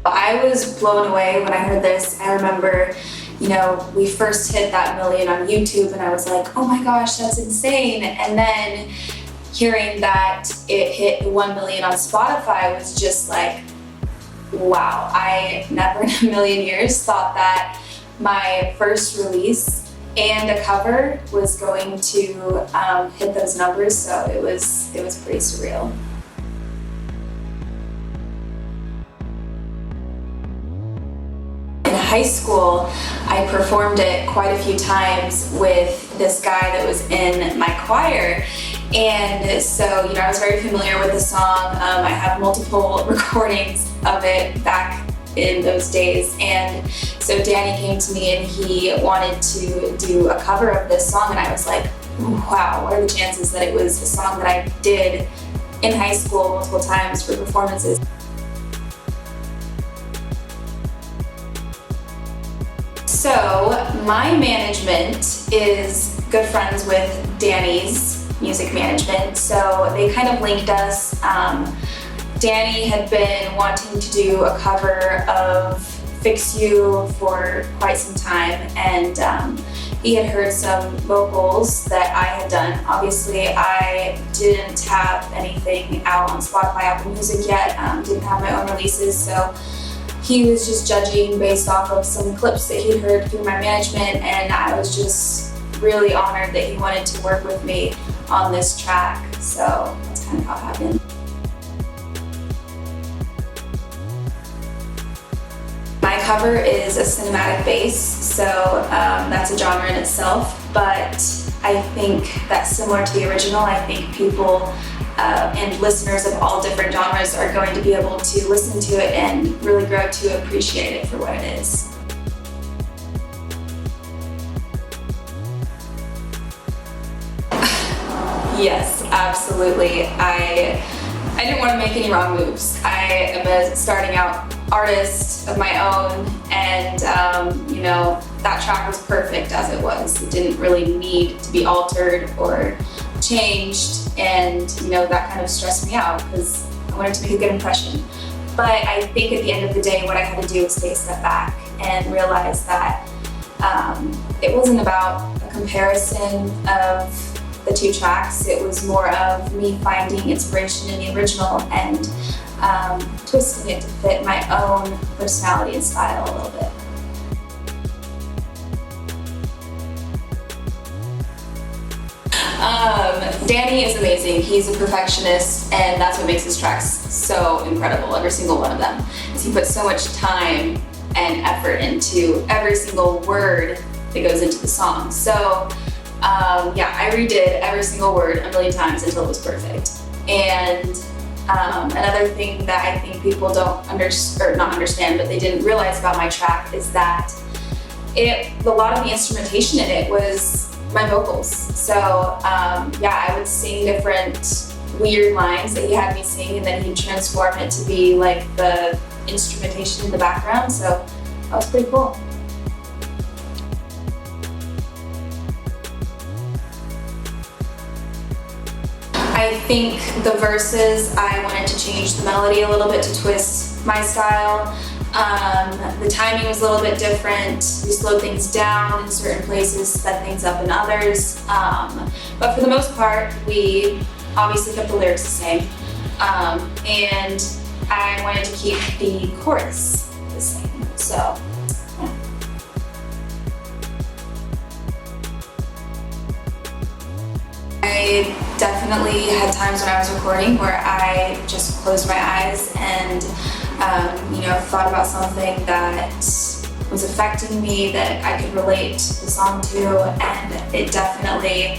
I was blown away when I heard this. I remember, we first hit that million on YouTube and I was like, oh my gosh, that's insane. And then hearing that it hit 1 million on Spotify was just like, wow. I never in a million years thought that my first release and a cover was going to hit those numbers. So it was pretty surreal. In high school, I performed it quite a few times with this guy that was in my choir. And so, I was very familiar with the song. I have multiple recordings of it back in those days. And so Danny came to me and he wanted to do a cover of this song. And I was like, wow, what are the chances that it was a song that I did in high school multiple times for performances? So my management is good friends with Danny's music management, so they kind of linked us. Danny had been wanting to do a cover of Fix You for quite some time, and he had heard some vocals that I had done. Obviously, I didn't have anything out on Spotify, Apple Music yet, didn't have my own releases, so he was just judging based off of some clips that he'd heard through my management, and I was just really honored that he wanted to work with me on this track. So that's kind of how it happened. My cover is a cinematic bass, so that's a genre in itself, but I think that's similar to the original. I think people and listeners of all different genres are going to be able to listen to it and really grow to appreciate it for what it is. Yes, absolutely. I didn't want to make any wrong moves. I am a starting out artist of my own, and that track was perfect as it was. It didn't really need to be altered or changed, and that kind of stressed me out because I wanted to make a good impression. But I think at the end of the day, what I had to do was take a step back and realize that it wasn't about a comparison of the two tracks. It was more of me finding inspiration in the original and twisting it to fit my own personality and style a little bit. Danny is amazing. He's a perfectionist, and that's what makes his tracks so incredible, every single one of them. Is he puts so much time and effort into every single word that goes into the song. So I redid every single word a million times until it was perfect. And another thing that I think people don't not understand, but they didn't realize about my track is that a lot of the instrumentation in it was my vocals. So I would sing different weird lines that he had me sing, and then he'd transform it to be like the instrumentation in the background. So that was pretty cool. I think the verses, I wanted to change the melody a little bit to twist my style. The timing was a little bit different. We slowed things down in certain places, sped things up in others. But for the most part, we obviously kept the lyrics the same. And I wanted to keep the chorus the same. So, yeah. I definitely had times when I was recording where I just closed my eyes and thought about something that was affecting me that I could relate the song to, and it definitely,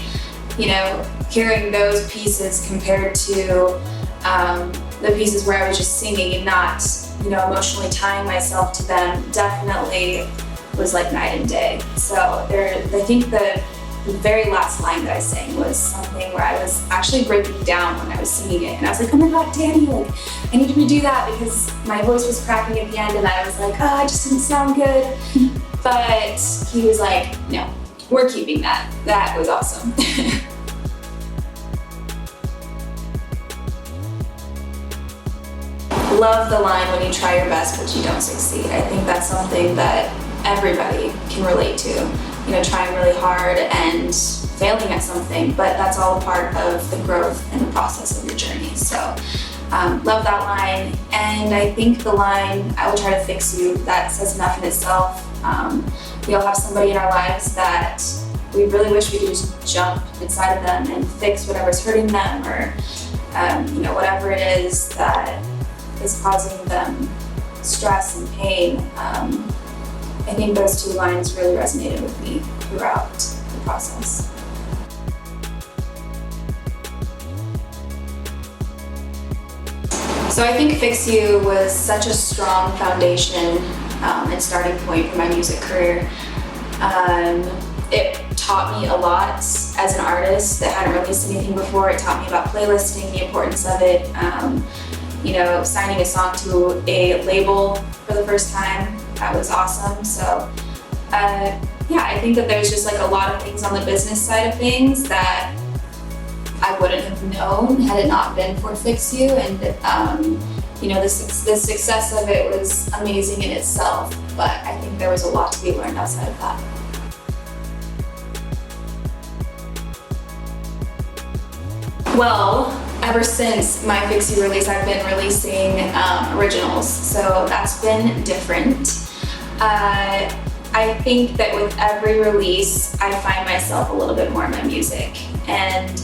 hearing those pieces compared to the pieces where I was just singing and not, emotionally tying myself to them, definitely was like night and day. So I think the very last line that I sang was something where I was actually breaking down when I was singing it, and I was like, oh my god, Danny, I need to redo that because my voice was cracking at the end, and I was like, I just didn't sound good. But he was like, no, we're keeping that. That was awesome. love the line, when you try your best but you don't succeed. I think that's something that everybody can relate to. You know, trying really hard and failing at something, but that's all a part of the growth and the process of your journey. So love that line. And I think the line, I will try to fix you, that says enough in itself. We all have somebody in our lives that we really wish we could just jump inside of them and fix whatever's hurting them, or you know, whatever it is that is causing them stress and pain. I think those two lines really resonated with me throughout the process. So I think Fix You was such a strong foundation and starting point for my music career. It taught me a lot as an artist that hadn't released anything before. It taught me about playlisting, the importance of it, you know, signing a song to a label for the first time. That was awesome. So yeah, I think that there's just like a lot of things on the business side of things that I wouldn't have known had it not been for Fix You. And you know, the success of it was amazing in itself, but I think there was a lot to be learned outside of that. Well, ever since my Fix You release, I've been releasing originals, so that's been different. I think that with every release, I find myself a little bit more in my music, and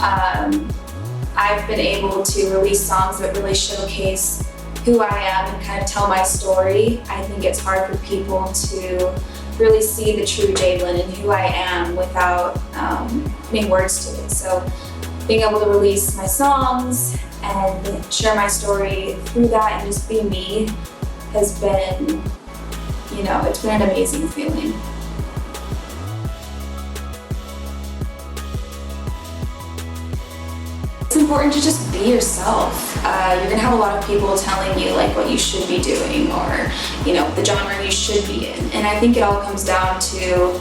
I've been able to release songs that really showcase who I am and kind of tell my story. I think it's hard for people to really see the true Jadelyn and who I am without putting words to it. So being able to release my songs and share my story through that and just be me has been, you know, it's been an amazing feeling. It's important to just be yourself. You're gonna have a lot of people telling you like what you should be doing, or you know, the genre you should be in. And I think it all comes down to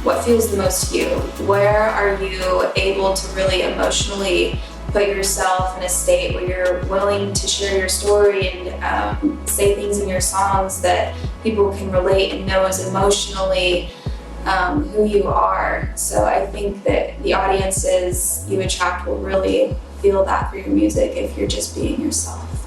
what feels the most you. Where are you able to really emotionally put yourself in a state where you're willing to share your story and say things in your songs that people can relate and know as emotionally who you are. So I think that the audiences you attract will really feel that through your music if you're just being yourself.